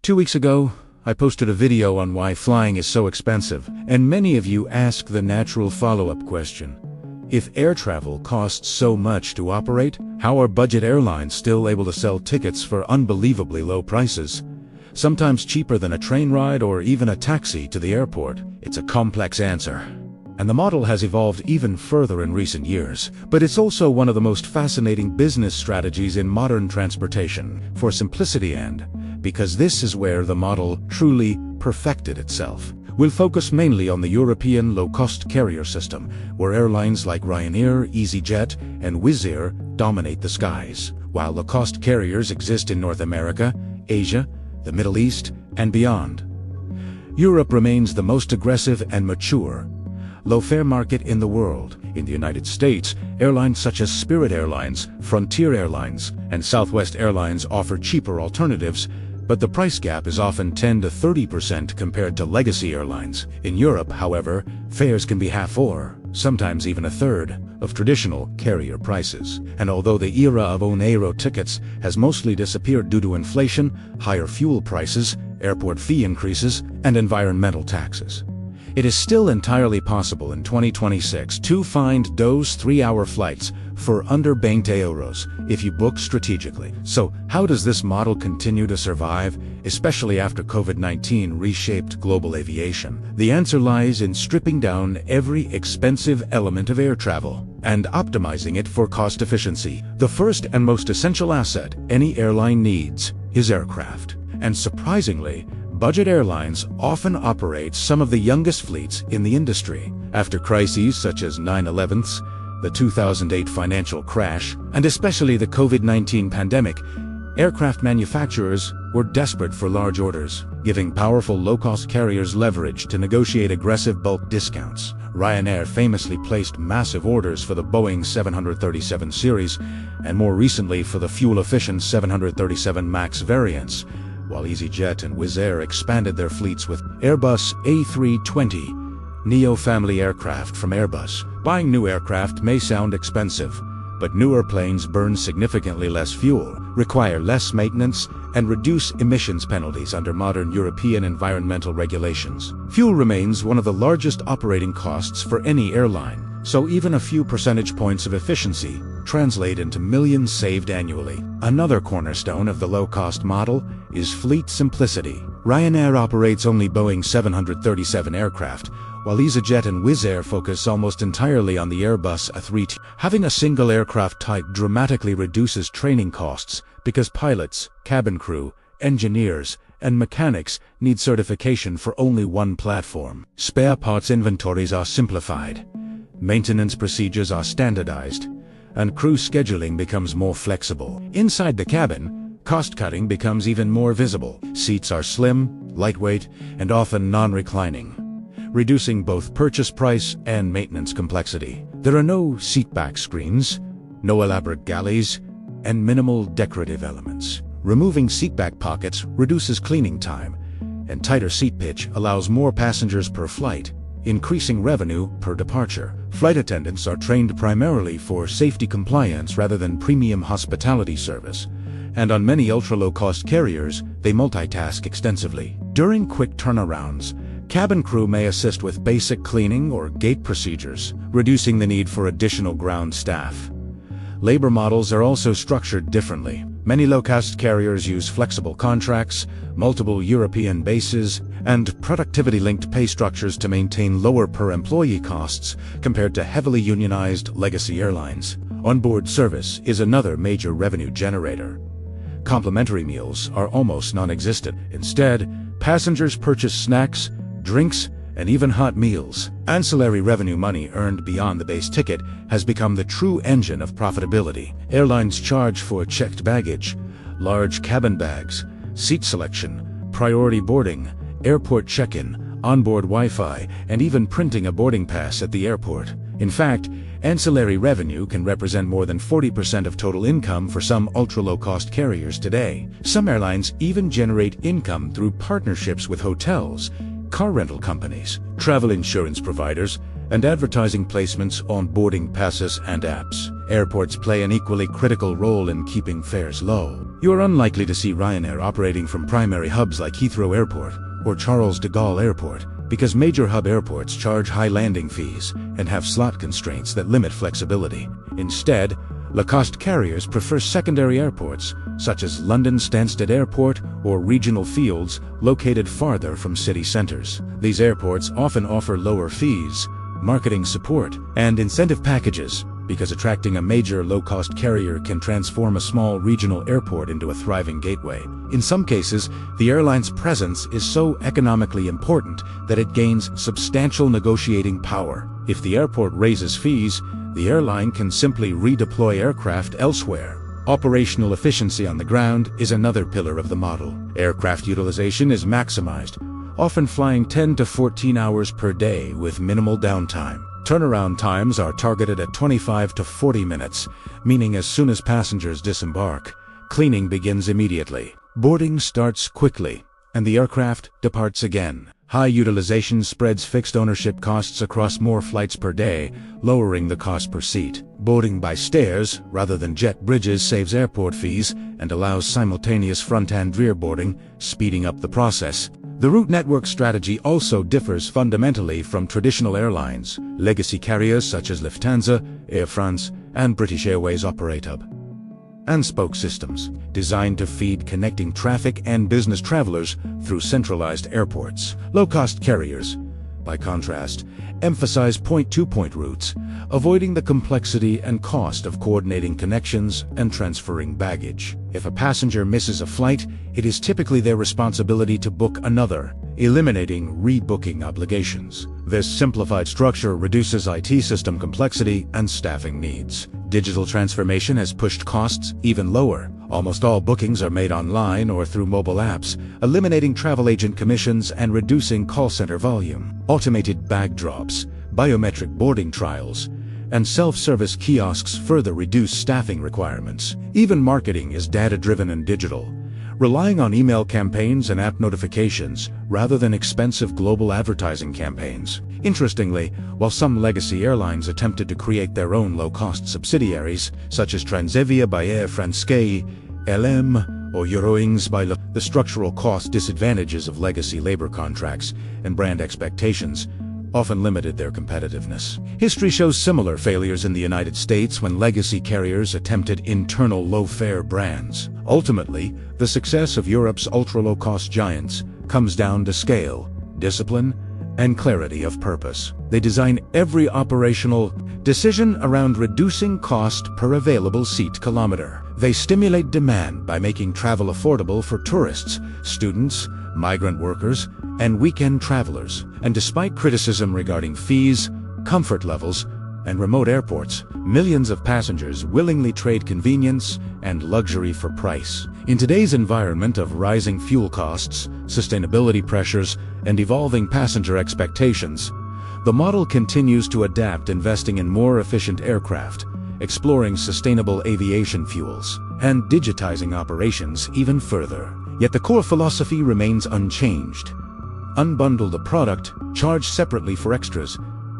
2 weeks ago, I posted a video on why flying is so expensive, and many of you asked the natural follow-up question. If air travel costs so much to operate, how are budget airlines still able to sell tickets for unbelievably low prices? Sometimes cheaper than a train ride or even a taxi to the airport. It's a complex answer. And the model has evolved even further in recent years. But it's also one of the most fascinating business strategies in modern transportation, for simplicity and because this is where the model truly perfected itself. We'll focus mainly on the European low-cost carrier system, where airlines like Ryanair, easyJet, and Wizz Air dominate the skies, while low-cost carriers exist in North America, Asia, the Middle East, and beyond. Europe remains the most aggressive and mature low-fare market in the world. In the United States, airlines such as Spirit Airlines, Frontier Airlines, and Southwest Airlines offer cheaper alternatives, but the price gap is often 10 to 30% compared to legacy airlines. In Europe, however, fares can be half or, sometimes even a third, of traditional carrier prices. And although the era of own aero tickets has mostly disappeared due to inflation, higher fuel prices, airport fee increases, and environmental taxes, it is still entirely possible in 2026 to find those 3-hour flights for under 20 euros if you book strategically. So how does this model continue to survive, especially after COVID-19 reshaped global aviation? The answer lies in stripping down every expensive element of air travel and optimizing it for cost efficiency. The first and most essential asset any airline needs is aircraft. And surprisingly, budget airlines often operate some of the youngest fleets in the industry. After crises such as 9/11s, the 2008 financial crash, and especially the COVID-19 pandemic, aircraft manufacturers were desperate for large orders, giving powerful low-cost carriers leverage to negotiate aggressive bulk discounts. Ryanair famously placed massive orders for the Boeing 737 series, and more recently for the fuel-efficient 737 MAX variants, while easyJet and Wizz Air expanded their fleets with Airbus A320 Neo family aircraft from Airbus. Buying new aircraft may sound expensive, but newer planes burn significantly less fuel, require less maintenance, and reduce emissions penalties under modern European environmental regulations. Fuel remains one of the largest operating costs for any airline, so even a few percentage points of efficiency translate into millions saved annually. Another cornerstone of the low-cost model is fleet simplicity. Ryanair operates only Boeing 737 aircraft, while easyJet and Wizz Air focus almost entirely on the Airbus A320. Having a single aircraft type dramatically reduces training costs because pilots, cabin crew, engineers, and mechanics need certification for only one platform. Spare parts inventories are simplified, maintenance procedures are standardized, and crew scheduling becomes more flexible. Inside the cabin, cost-cutting becomes even more visible. Seats are slim, lightweight, and often non-reclining, reducing both purchase price and maintenance complexity. There are no seatback screens, no elaborate galleys, and minimal decorative elements. Removing seatback pockets reduces cleaning time, and tighter seat pitch allows more passengers per flight, increasing revenue per departure. Flight attendants are trained primarily for safety compliance rather than premium hospitality service, and on many ultra-low-cost carriers, they multitask extensively. During quick turnarounds, cabin crew may assist with basic cleaning or gate procedures, reducing the need for additional ground staff. Labor models are also structured differently. Many low-cost carriers use flexible contracts, multiple European bases, and productivity-linked pay structures to maintain lower per-employee costs compared to heavily unionized legacy airlines. Onboard service is another major revenue generator. Complimentary meals are almost non-existent. Instead, passengers purchase snacks, drinks, and even hot meals. Ancillary revenue money earned beyond the base ticket has become the true engine of profitability. Airlines charge for checked baggage, large cabin bags, seat selection, priority boarding, airport check-in, onboard Wi-Fi, and even printing a boarding pass at the airport. In fact, ancillary revenue can represent more than 40% of total income for some ultra-low-cost carriers today. Some airlines even generate income through partnerships with hotels, car rental companies, travel insurance providers, and advertising placements on boarding passes and apps. airports play an equally critical role in keeping fares low. You are unlikely to see Ryanair operating from primary hubs like Heathrow Airport or Charles de Gaulle Airport, because major hub airports charge high landing fees and have slot constraints that limit flexibility. Instead, low-cost carriers prefer secondary airports, such as London Stansted Airport or regional fields located farther from city centres. These airports often offer lower fees, marketing support, and incentive packages, because attracting a major low-cost carrier can transform a small regional airport into a thriving gateway. In some cases, the airline's presence is so economically important that it gains substantial negotiating power. If the airport raises fees, the airline can simply redeploy aircraft elsewhere. Operational efficiency on the ground is another pillar of the model. Aircraft utilization is maximized, often flying 10 to 14 hours per day with minimal downtime. Turnaround times are targeted at 25 to 40 minutes, meaning as soon as passengers disembark, cleaning begins immediately. Boarding starts quickly, and the aircraft departs again. High utilization spreads fixed ownership costs across more flights per day, lowering the cost per seat. Boarding by stairs, rather than jet bridges, saves airport fees and allows simultaneous front and rear boarding, speeding up the process. The route network strategy also differs fundamentally from traditional airlines. Legacy carriers such as Lufthansa, Air France, and British Airways operate hub and spoke systems, designed to feed connecting traffic and business travelers through centralized airports. Low-cost carriers, by contrast, emphasize point-to-point routes, avoiding the complexity and cost of coordinating connections and transferring baggage. If a passenger misses a flight, it is typically their responsibility to book another, eliminating rebooking obligations. This simplified structure reduces IT system complexity and staffing needs. Digital transformation has pushed costs even lower. Almost all bookings are made online or through mobile apps, eliminating travel agent commissions and reducing call center volume. Automated bag drops, biometric boarding trials, and self-service kiosks further reduce staffing requirements. Even marketing is data-driven and digital, relying on email campaigns and app notifications rather than expensive global advertising campaigns. Interestingly, while some legacy airlines attempted to create their own low-cost subsidiaries, such as Transavia by Air France, LM, or Eurowings by the structural cost disadvantages of legacy labor contracts and brand expectations often limited their competitiveness. History shows similar failures in the United States when legacy carriers attempted internal low-fare brands. Ultimately, the success of Europe's ultra-low-cost giants comes down to scale, discipline, and clarity of purpose. They design every operational decision around reducing cost per available seat kilometer. They stimulate demand by making travel affordable for tourists, students, migrant workers, and weekend travelers. And despite criticism regarding fees, comfort levels, and remote airports, millions of passengers willingly trade convenience and luxury for price. In today's environment of rising fuel costs, sustainability pressures, and evolving passenger expectations, the model continues to adapt, investing in more efficient aircraft, exploring sustainable aviation fuels, and digitizing operations even further. Yet the core philosophy remains unchanged. Unbundle the product, charge separately for extras,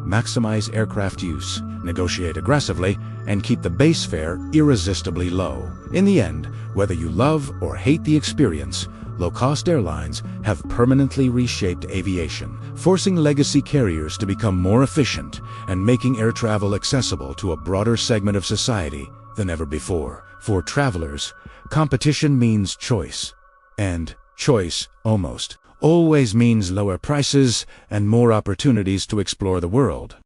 maximize aircraft use, negotiate aggressively, and keep the base fare irresistibly low. In the end, whether you love or hate the experience, low-cost airlines have permanently reshaped aviation, forcing legacy carriers to become more efficient and making air travel accessible to a broader segment of society than ever before. For travelers, competition means choice, and choice almost always means lower prices and more opportunities to explore the world.